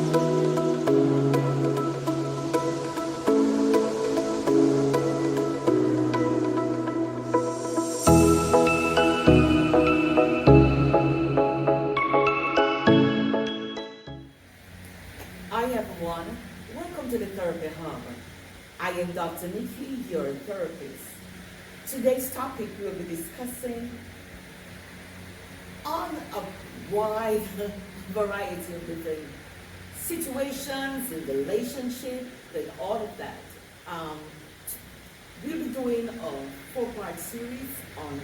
Hi everyone, welcome to the Therapy Hub. I am Dr. Nikki, your therapist. Today's topic we'll be discussing on a wide variety of different situations and relationships and all of that. Um, we'll be doing a four-part series on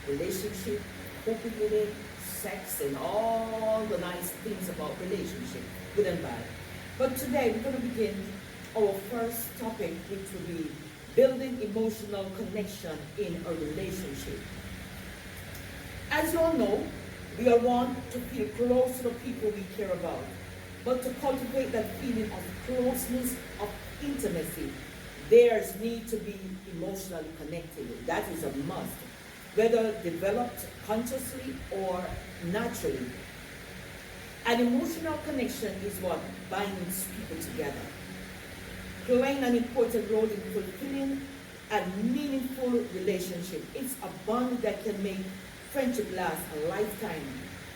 relationship, coping with it, sex, and all the nice things about relationship, good and bad. But today we're going to begin our first topic, which will be building emotional connection in a relationship. As you all know, we all want to feel close to the people we care about. But to cultivate that feeling of closeness, of intimacy, there's need to be emotionally connected. That is a must, whether developed consciously or naturally. An emotional connection is what binds people together, playing an important role in fulfilling and meaningful relationship. It's a bond that can make friendship last a lifetime,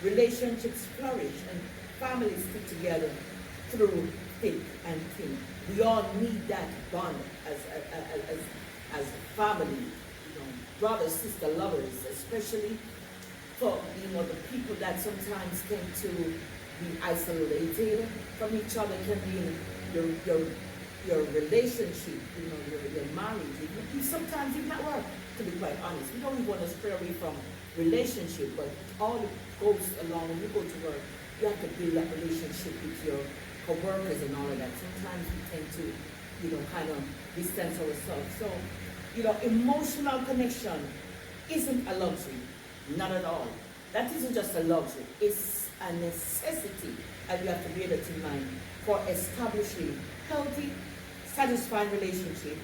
relationships flourish, and families stick together through thick and thin. We all need that bond as a family, brothers, sister, lovers, especially for the people that sometimes tend to be isolated from each other. Can be in your relationship, your marriage. Sometimes even at work, to be quite honest. We don't even want to stray away from relationship, but all it goes along when you go to work, you have to build that relationship with your co-workers and all of that. Sometimes we tend to, kind of distance ourselves. So, emotional connection isn't a luxury, not at all. That isn't just a luxury, it's a necessity, and you have to bear that in mind for establishing healthy, satisfying relationship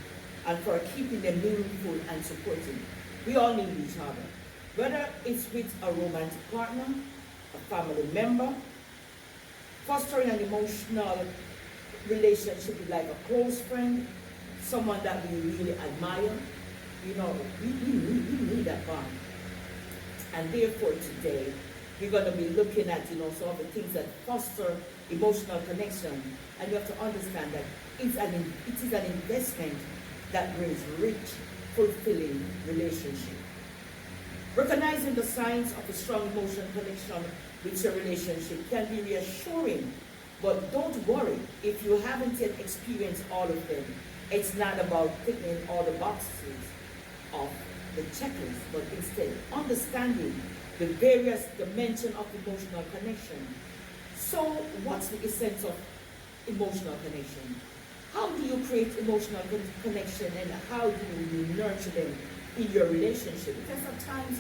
and for keeping them meaningful and supporting. We all need each other, whether it's with a romantic partner, a family member, fostering an emotional relationship with like a close friend, someone that we really admire. We need that bond. And therefore today, we're going to be looking at, some of the things that foster emotional connection. And you have to understand that it is an investment that brings rich, fulfilling relationship. Recognizing the signs of a strong emotional connection with your relationship can be reassuring, but don't worry if you haven't yet experienced all of them. It's not about ticking all the boxes of the checklist, but instead understanding the various dimensions of emotional connection. So what's the essence of emotional connection? How do you create emotional connection, and how do you nurture them in your relationship? Because sometimes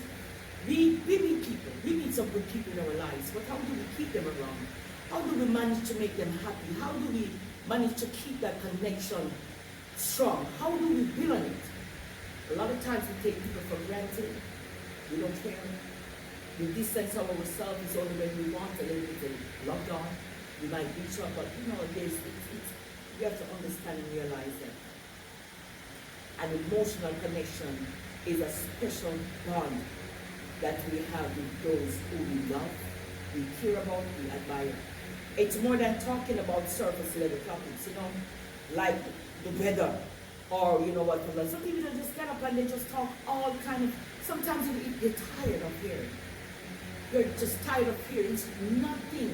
we meet people, we meet some good people in our lives, but how do we keep them around? How do we manage to make them happy? How do we manage to keep that connection strong? How do we build on it? A lot of times we take people for granted. We don't care. We distance ourselves. It's only when we want a little bit of love on. We might reach out, but we have to understand and realize that an emotional connection is a special bond that we have with those who we love, we care about, we admire. It's more than talking about surface level topics, like the weather, or what. Some people just get up and they just talk all kind of. Sometimes you're tired of hearing. You're just tired of hearing. It's nothing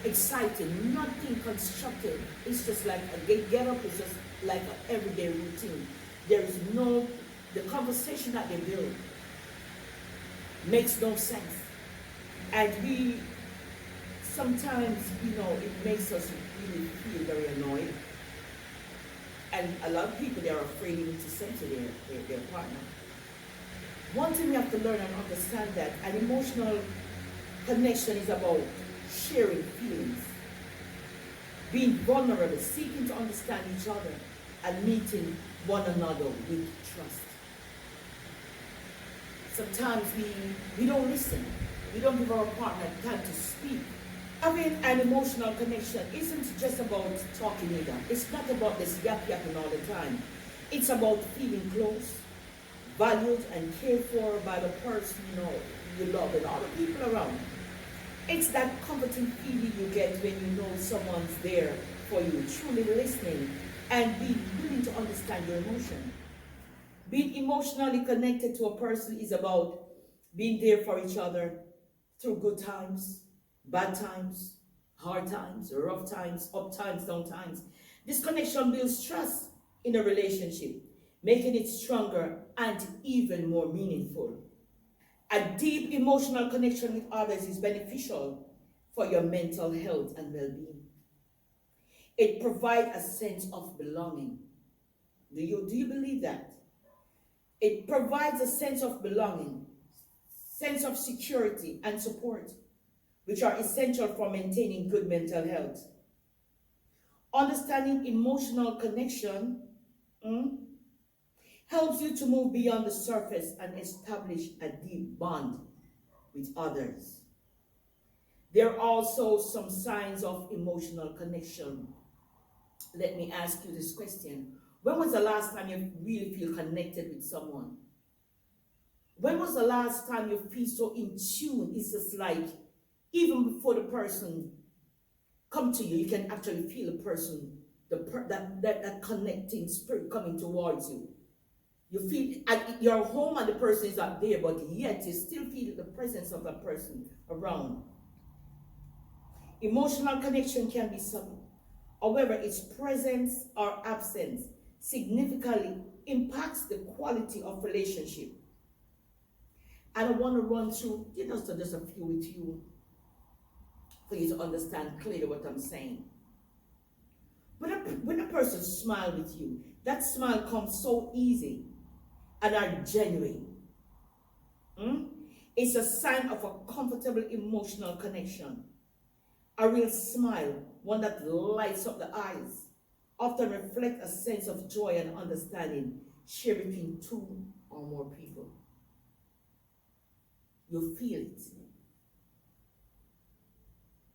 exciting, nothing constructive. It's just like a get up is just like an everyday routine. There is the conversation that they build makes no sense. And we sometimes, it makes us really feel very annoyed. And a lot of people, they are afraid even to say to their partner. One thing we have to learn and understand that an emotional connection is about sharing feelings, being vulnerable, seeking to understand each other, and meeting one another with trust. Sometimes we don't listen. We don't give our partner time to speak Having an emotional connection isn't just about talking either. It's not about this yapping all the time. It's about feeling close, valued, and cared for by the person you love and all the people around. It's that comforting feeling you get when you know someone's there for you, truly listening and being willing to understand your emotion. Being emotionally connected to a person is about being there for each other through good times, bad times, hard times, rough times, up times, down times. This connection builds trust in a relationship, making it stronger and even more meaningful. A deep emotional connection with others is beneficial for your mental health and well being. It provides a sense of belonging. Do you believe that? It provides a sense of belonging, sense of security, and support, which are essential for maintaining good mental health. Understanding emotional connection mm, helps you to move beyond the surface and establish a deep bond with others. There are also some signs of emotional connection. Let me ask you this question. When was the last time you really feel connected with someone? When was the last time you feel so in tune? It's just like even before the person come to you, you can actually feel the person, that connecting spirit coming towards you. You feel at your home and the person is not there, but yet you still feel the presence of that person around. Emotional connection can be subtle. However, its presence or absence significantly impacts the quality of relationship. And I want to run through just a few with you for you to understand clearly what I'm saying. When a person smiles with you, that smile comes so easy and are genuine. Mm? It's a sign of a comfortable emotional connection. A real smile, one that lights up the eyes, often reflects a sense of joy and understanding shared between two or more people. You feel it.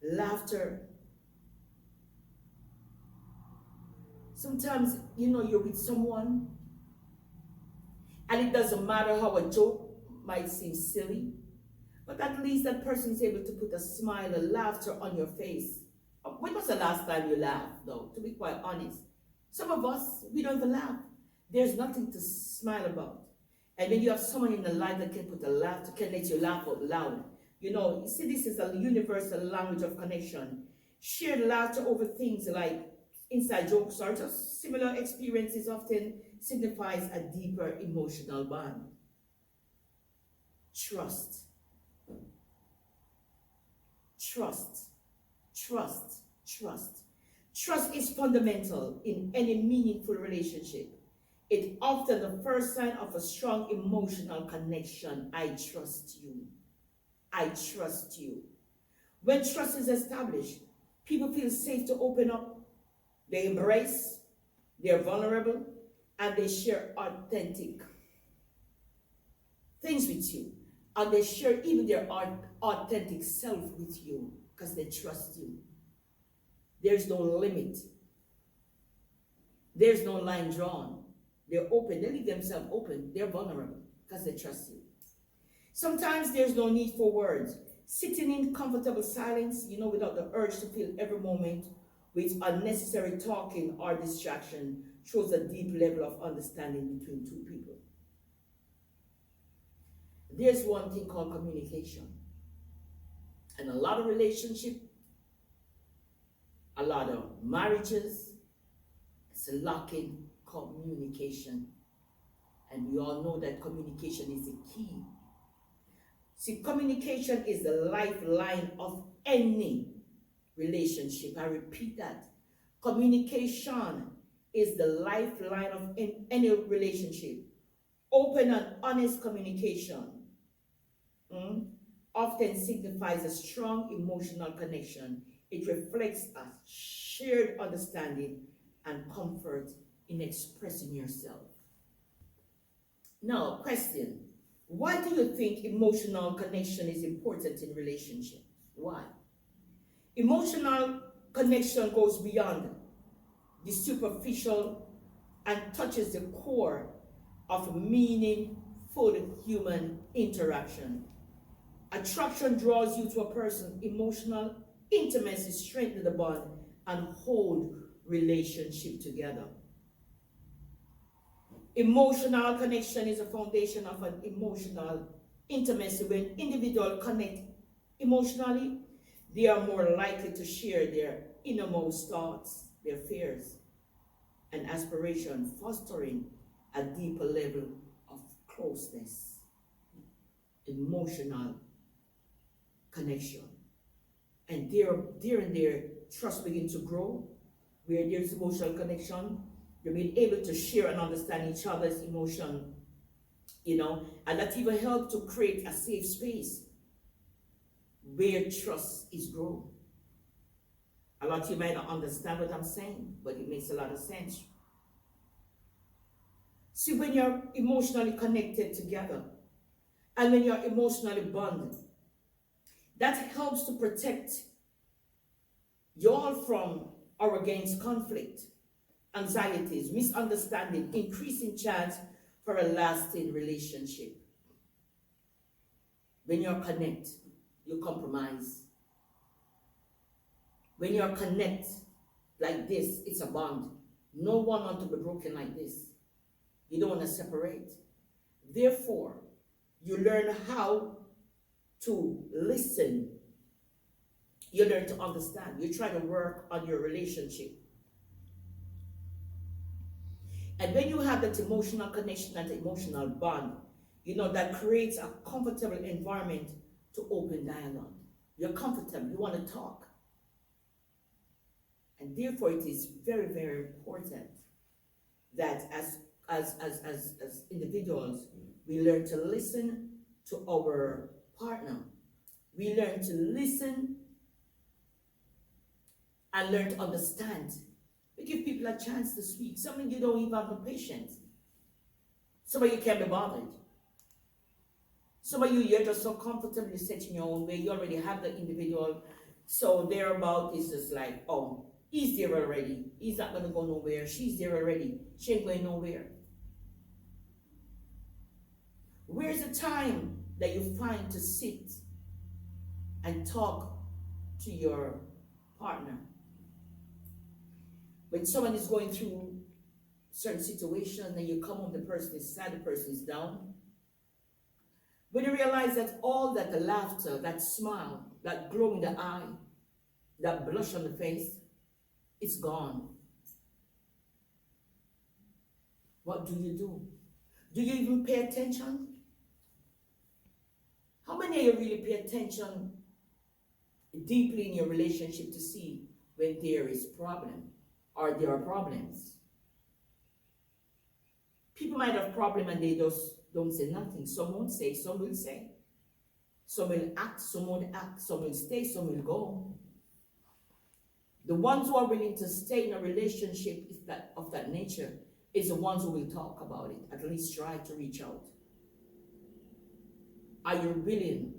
Laughter. Sometimes, you're with someone and it doesn't matter how a joke might seem silly, but at least that person is able to put a smile, a laughter on your face. When was the last time you laughed, though? To be quite honest, some of us, we don't even laugh. There's nothing to smile about. And when you have someone in the life that can put a laughter, can let you laugh out loud. You see, this is a universal language of connection. Shared laughter over things like inside jokes or just similar experiences often signifies a deeper emotional bond. Trust, trust, trust, trust. Trust is fundamental in any meaningful relationship. It's often the first sign of a strong emotional connection. I trust you. I trust you. When trust is established, people feel safe to open up. They embrace, they're vulnerable, and they share authentic things with you. And they share even their authentic self with you because they trust you. There's no limit. There's no line drawn. They're open. They leave themselves open. They're vulnerable because they trust you. Sometimes there's no need for words. Sitting in comfortable silence, without the urge to fill every moment with unnecessary talking or distraction, shows a deep level of understanding between two people. There's one thing called communication. And a lot of relationships, a lot of marriages, it's lacking communication. And we all know that communication is the key. See, communication is the lifeline of any relationship. I repeat that. Communication is the lifeline of any relationship. Open and honest communication mm, often signifies a strong emotional connection. It reflects a shared understanding and comfort in expressing yourself. Now, question. Why do you think emotional connection is important in relationships? Why? Emotional connection goes beyond the superficial and touches the core of meaningful human interaction. Attraction draws you to a person. Emotional intimacy strengthens the bond and hold relationship together. Emotional connection is a foundation of an emotional intimacy. When individuals connect emotionally, they are more likely to share their innermost thoughts, their fears, and aspirations, fostering a deeper level of closeness, emotional connection. And there, trust begins to grow. Where there's emotional connection, you're being able to share and understand each other's emotion, and that even helps to create a safe space where trust is grown. A lot of you might not understand what I'm saying, but it makes a lot of sense. See, when you're emotionally connected together and when you're emotionally bonded, that helps to protect you all from or against conflict, anxieties, misunderstanding, increasing chance for a lasting relationship. When you're connected, you compromise. When you're connected like this, it's a bond. No one wants to be broken like this. You don't want to separate. Therefore, you learn how to listen. You learn to understand. You try to work on your relationship. And when you have that emotional connection, that emotional bond, that creates a comfortable environment to open dialogue. You're comfortable. You want to talk. And therefore, it is very, very important that as individuals, we learn to listen to our partner. We learn to listen and learn to understand. We give people a chance to speak. Some of you don't even have the patience. Some of you can't be bothered. Some of you, you're just so comfortable, you sit in your own way. You already have the individual. So thereabout is just like, oh, he's there already. He's not going to go nowhere. She's there already. She ain't going nowhere. Where's the time that you find to sit and talk to your partner? When someone is going through certain situation and you come home, the person is sad, the person is down. When you realize that all that the laughter, that smile, that glow in the eye, that blush on the face, it's gone. What do you do? Do you even pay attention? How many of you really pay attention deeply in your relationship to see when there is problem or there are problems? People might have problem and they just don't say nothing. Some won't say, some will say. Some will act, some won't act. Some will stay, some will go. The ones who are willing to stay in a relationship of that nature is the ones who will talk about it, at least try to reach out. Are you willing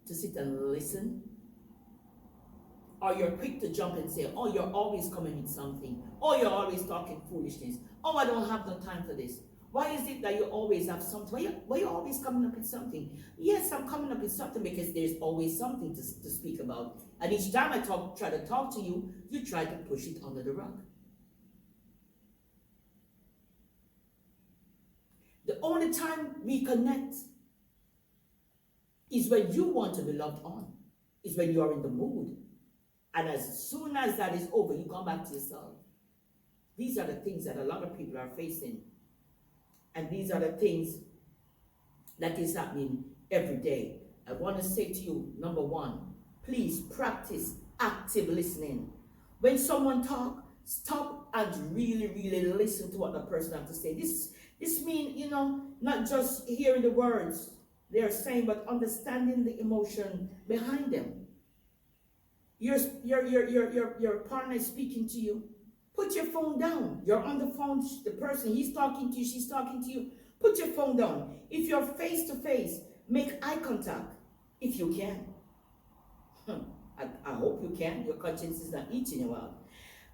to sit and listen? Or you're quick to jump and say, oh, you're always coming with something. Oh, you're always talking foolishness. Oh, I don't have no time for this. Why is it that you always have something? Why you always coming up with something? Yes, I'm coming up with something because there's always something to speak about. And each time I try to talk to you, you try to push it under the rug. The only time we connect is when you want to be loved on, is when you are in the mood. And as soon as that is over, you come back to yourself. These are the things that a lot of people are facing. And these are the things that is happening every day. I want to say to you, number one, please practice active listening. When someone talks, stop and really, really listen to what the person has to say. This means, not just hearing the words they are saying, but understanding the emotion behind them. Your partner is speaking to you. Put your phone down. You're on the phone. The person, he's talking to you, she's talking to you. Put your phone down. If you're face to face, make eye contact if you can. I hope you can. Your conscience is not eating you out.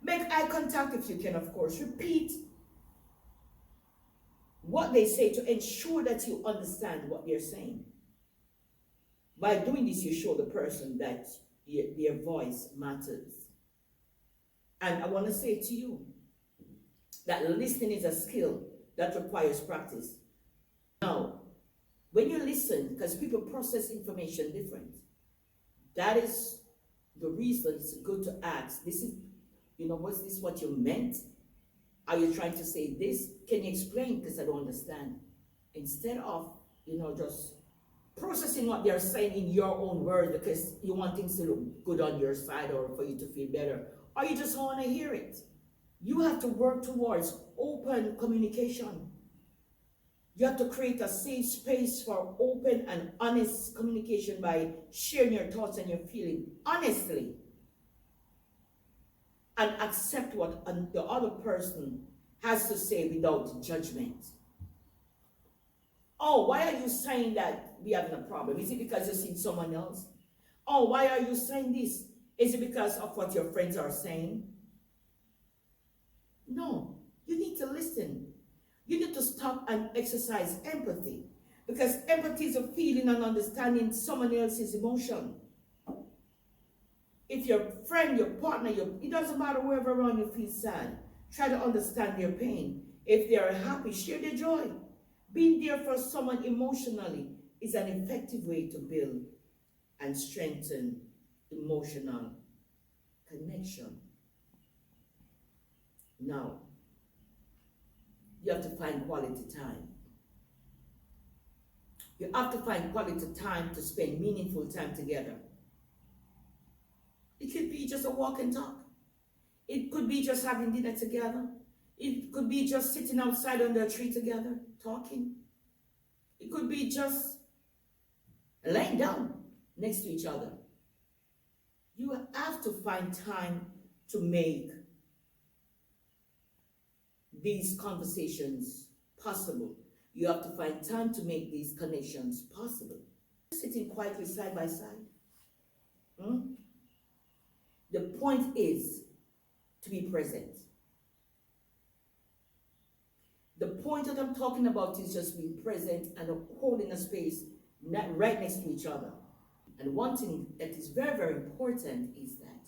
Make eye contact if you can, of course. Repeat what they say to ensure that you understand what they're saying. By doing this, you show the person that their voice matters. And I want to say to you that listening is a skill that requires practice. Now, when you listen, because people process information different, that is the reason it's good to ask. This is, was this what you meant? Are you trying to say this? Can you explain? Because I don't understand. Instead of, just processing what they're saying in your own words because you want things to look good on your side or for you to feel better, or you just want to hear it. You have to work towards open communication. You have to create a safe space for open and honest communication by sharing your thoughts and your feelings honestly. And accept what the other person has to say without judgment. Oh, why are you saying that we having a problem? Is it because you've seen someone else? Oh, why are you saying this? Is it because of what your friends are saying? No, you need to listen. You need to stop and exercise empathy. Because empathy is a feeling and understanding someone else's emotion. If your friend, your partner, it doesn't matter whoever around you feels sad, try to understand their pain. If they are happy, share their joy. Being there for someone emotionally is an effective way to build and strengthen emotional connection. Now, you have to find quality time. You have to find quality time to spend meaningful time together. It could be just a walk and talk. It could be just having dinner together. It could be just sitting outside under a tree together, talking. It could be just laying down next to each other. You have to find time to make these conversations possible. You have to find time to make these connections possible. Sitting quietly side by side. The point is to be present. The point that I'm talking about is just being present and holding a space right next to each other. And one thing that is very, very important is that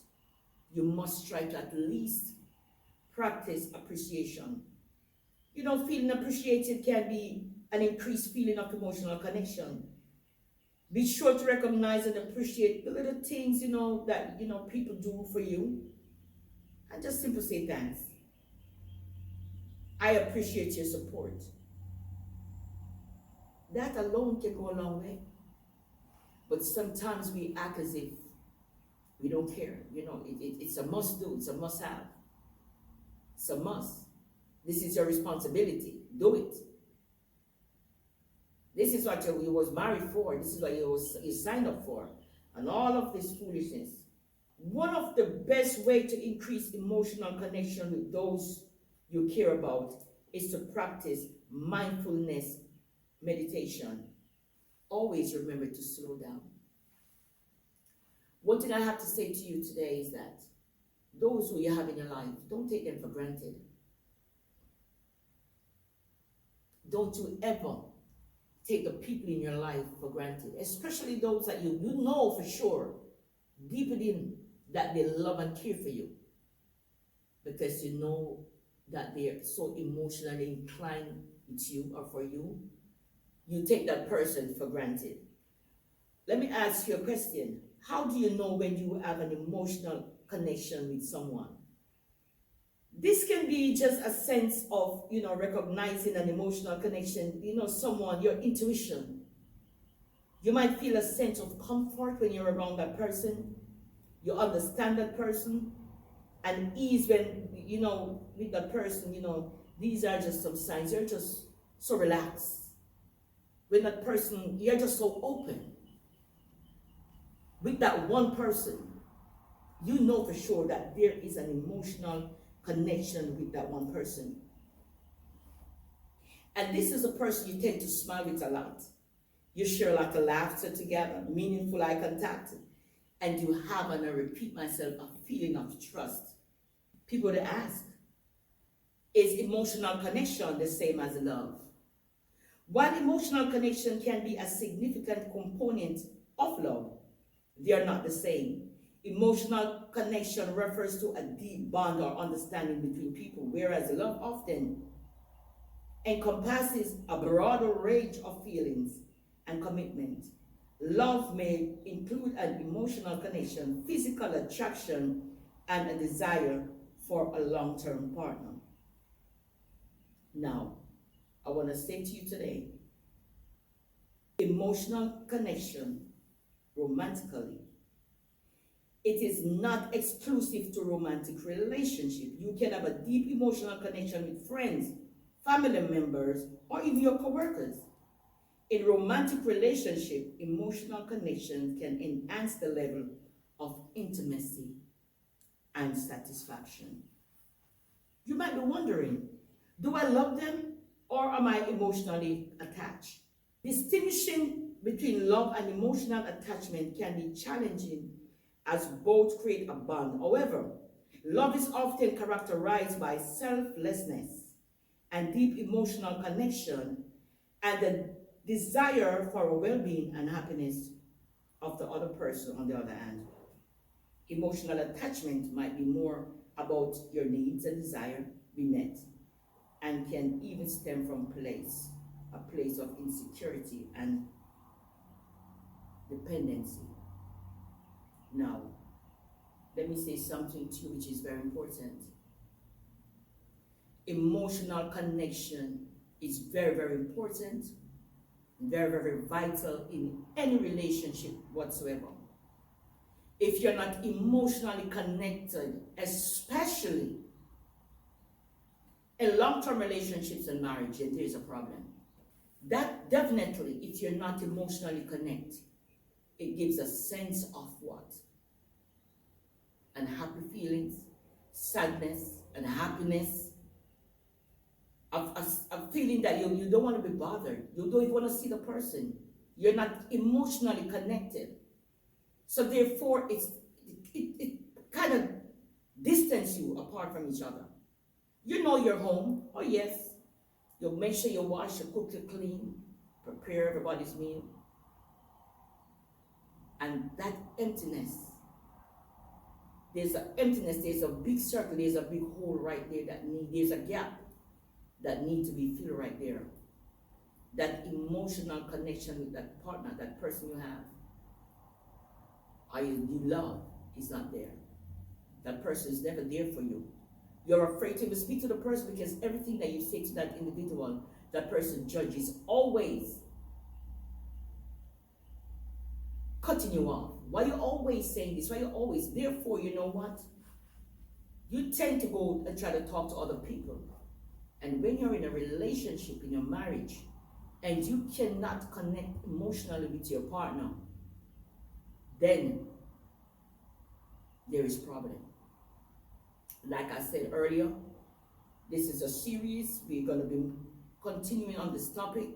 you must try to at least practice appreciation. Feeling appreciated can be an increased feeling of emotional connection. Be sure to recognize and appreciate the little things, that, people do for you. And just simply say thanks. I appreciate your support. That alone can go a long way. But sometimes we act as if we don't care. It's a must do. It's a must have. It's a must. This is your responsibility. Do it. This is what you was married for. This is what you signed up for. And all of this foolishness. One of the best ways to increase emotional connection with those you care about is to practice mindfulness meditation. Always remember to slow down. One thing I have to say to you today is that those who you have in your life, don't take them for granted. Don't you ever take the people in your life for granted, especially those that you know for sure, deep within, that they love and care for you, because you know that they're so emotionally inclined with you or for you. You take that person for granted. Let me ask you a question. How do you know when you have an emotional connection with someone? This can be just a sense of, recognizing an emotional connection, someone, your intuition. You might feel a sense of comfort when you're around that person. You understand that person. And ease when, with that person, these are just some signs. You're just so relaxed. When that person, you're just so open. With that one person, you know for sure that there is an emotional connection with that one person. And this is a person you tend to smile with a lot. You share a lot of laughter together, meaningful eye contact. And you have, and I repeat myself, a feeling of trust. People would ask, is emotional connection the same as love? While emotional connection can be a significant component of love, they are not the same. Emotional connection refers to a deep bond or understanding between people, whereas love often encompasses a broader range of feelings and commitment. Love may include an emotional connection, physical attraction, and a desire for a long-term partner. Now, I want to say to you today, emotional connection romantically, it is not exclusive to romantic relationship. You can have a deep emotional connection with friends, family members, or even your coworkers. In romantic relationship, emotional connection can enhance the level of intimacy and satisfaction. You might be wondering, do I love them or am I emotionally attached? Distinguishing between love and emotional attachment can be challenging as both create a bond. However, love is often characterized by selflessness and deep emotional connection and the desire for a well-being and happiness of the other person on the other hand. Emotional attachment might be more about your needs and desire be met and can even stem from a place of insecurity and dependency. Now, let me say something to you which is very important. Emotional connection is very, very important, very, very vital in any relationship whatsoever. If you're not emotionally connected, especially in long-term relationships and marriage, then there's a problem. That definitely, if you're not emotionally connected, it gives a sense of what? Unhappy feelings, sadness, and happiness, a feeling that you don't want to be bothered. You don't even want to see the person. You're not emotionally connected. So therefore, it kind of distance you apart from each other. You know you're home. Oh yes. You'll make sure you wash, you cook, you clean, prepare everybody's meal. And that emptiness, there's an emptiness, there's a big circle, there's a big hole right there there's a gap that needs to be filled right there. That emotional connection with that partner, that person you have, or you love, is not there. That person is never there for you. You're afraid to even speak to the person because everything that you say to that individual, that person judges, always cutting you off. Why are you always saying this? Why are you always? Therefore, you know what? You tend to go and try to talk to other people. And when you're in a relationship, in your marriage, and you cannot connect emotionally with your partner, then there is problem. Like I said earlier, this is a series. We're going to be continuing on this topic.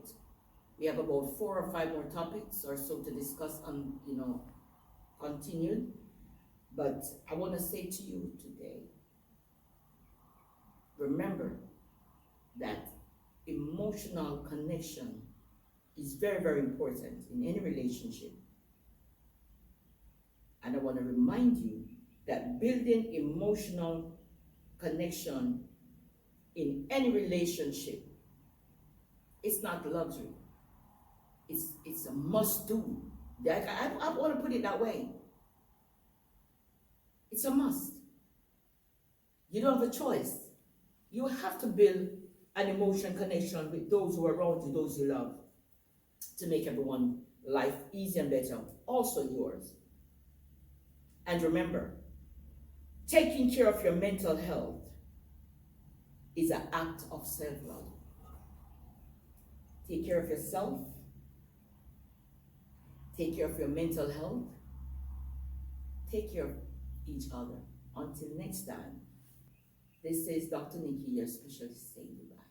We have about 4 or 5 more topics or so to discuss on, continued. But I want to say to you today, remember that emotional connection is very, very important in any relationship. And I want to remind you that building emotional connection in any relationship is not luxury. It's a must-do. I want to put it that way. It's a must. You don't have a choice. You have to build an emotional connection with those who are around you, those you love, to make everyone's life easier and better, also yours. And remember, taking care of your mental health is an act of self-love. Take care of yourself. Take care of your mental health. Take care of each other. Until next time, this is Dr. Nikki, your specialist, saying goodbye.